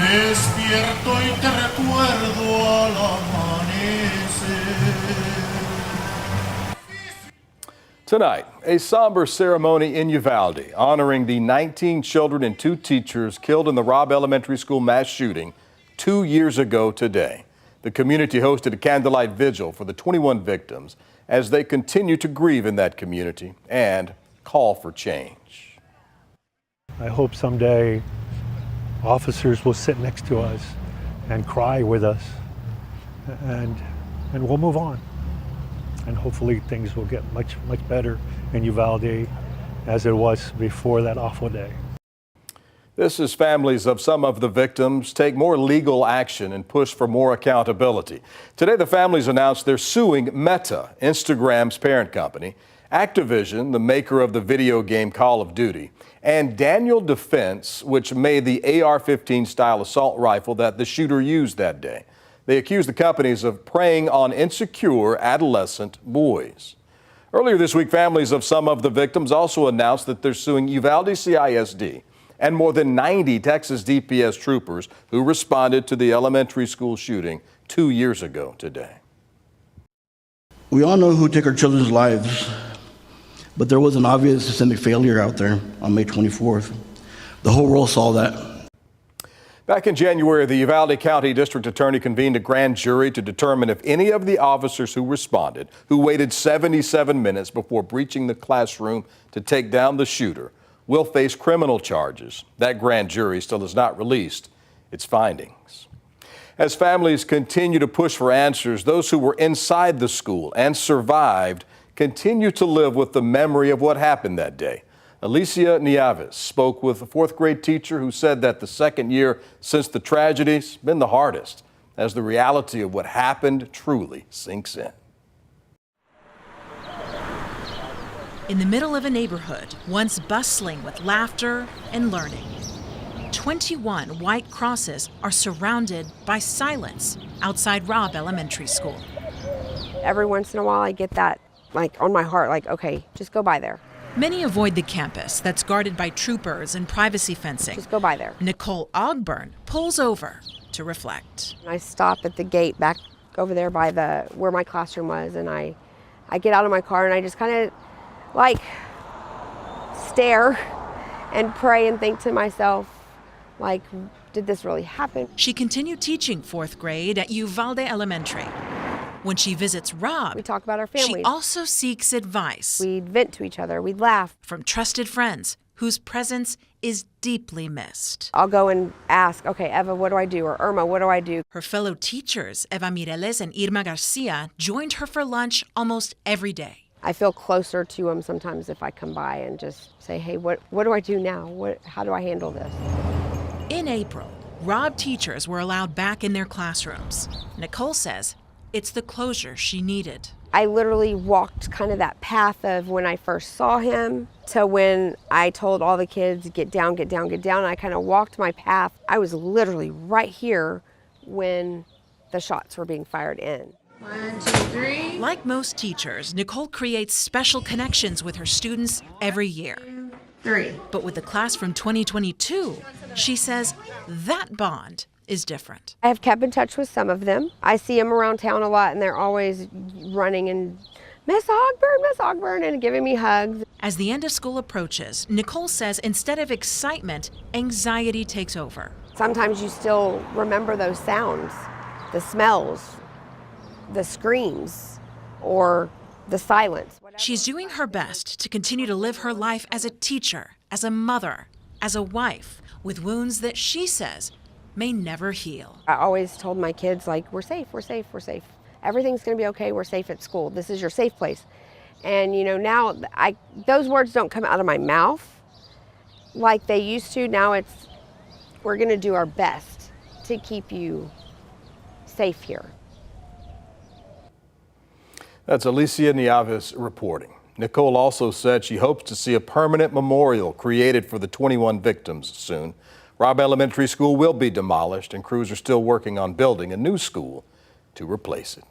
Despierto y te recuerdo al amanecer. Tonight, a somber ceremony in Uvalde honoring the 19 children and 2 teachers killed in the Robb Elementary School mass shooting 2 years ago today. The community hosted a candlelight vigil for the 21 victims as they continue to grieve in that community and call for change. I hope someday officers will sit next to us and cry with us, and we'll move on. And hopefully things will get much better in Uvalde as it was before that awful day. This is families of some of the victims take more legal action and push for more accountability. Today, the families announced they're suing Meta, Instagram's parent company, Activision, the maker of the video game Call of Duty, and Daniel Defense, which made the AR-15 style assault rifle that the shooter used that day. They accuse the companies of preying on insecure adolescent boys. Earlier this week, families of some of the victims also announced that they're suing Uvalde CISD and more than 90 Texas DPS troopers who responded to the elementary school shooting 2 years ago today. We all know who took our children's lives, but there was an obvious systemic failure out there on May 24th. The whole world saw that. Back in January, the Uvalde County District Attorney convened a grand jury to determine if any of the officers who responded, who waited 77 minutes before breaching the classroom to take down the shooter, will face criminal charges. That grand jury still has not released its findings. As families continue to push for answers, those who were inside the school and survived continue to live with the memory of what happened that day. Alicia Nieves spoke with a 4th grade teacher who said that the second year since the tragedy's been the hardest as the reality of what happened truly sinks in. In the middle of a neighborhood, once bustling with laughter and learning, 21 white crosses are surrounded by silence outside Robb Elementary School. Every once in a while I get that on my heart, okay, just go by there. Many avoid the campus that's guarded by troopers and privacy fencing. Just go by there. Nicole Ogburn pulls over to reflect. I stop at the gate back over there by where my classroom was, and I get out of my car and I just kind of stare and pray and think to myself, did this really happen? She continued teaching 4th grade at Uvalde Elementary. When she visits Robb, we talk about our families. She also seeks advice. We'd vent to each other, we'd laugh. From trusted friends whose presence is deeply missed. I'll go and ask, okay, Eva, what do I do? Or Irma, what do I do? Her fellow teachers, Eva Mireles and Irma Garcia, joined her for lunch almost every day. I feel closer to them sometimes if I come by and just say, hey, what do I do now? How do I handle this? In April, Robb teachers were allowed back in their classrooms. Nicole says it's the closure she needed. I literally walked kind of that path of when I first saw him to when I told all the kids, get down, get down, get down. And I kind of walked my path. I was literally right here when the shots were being fired in. 1, 2, 3. Like most teachers, Nicole creates special connections with her students every year. 2, 3. But with the class from 2022, she says that bond is different. I have kept in touch with some of them. I see them around town a lot and they're always running and Miss Ogburn, and giving me hugs. As the end of school approaches, Nicole says instead of excitement, anxiety takes over. Sometimes you still remember those sounds, the smells, the screams, or the silence. She's doing her best to continue to live her life as a teacher, as a mother, as a wife, with wounds that she says may never heal. I always told my kids, we're safe, we're safe, we're safe. Everything's gonna be okay, we're safe at school. This is your safe place. And now those words don't come out of my mouth like they used to. Now we're gonna do our best to keep you safe here. That's Alicia Nieves reporting. Nicole also said she hopes to see a permanent memorial created for the 21 victims soon. Robb Elementary School will be demolished, and crews are still working on building a new school to replace it.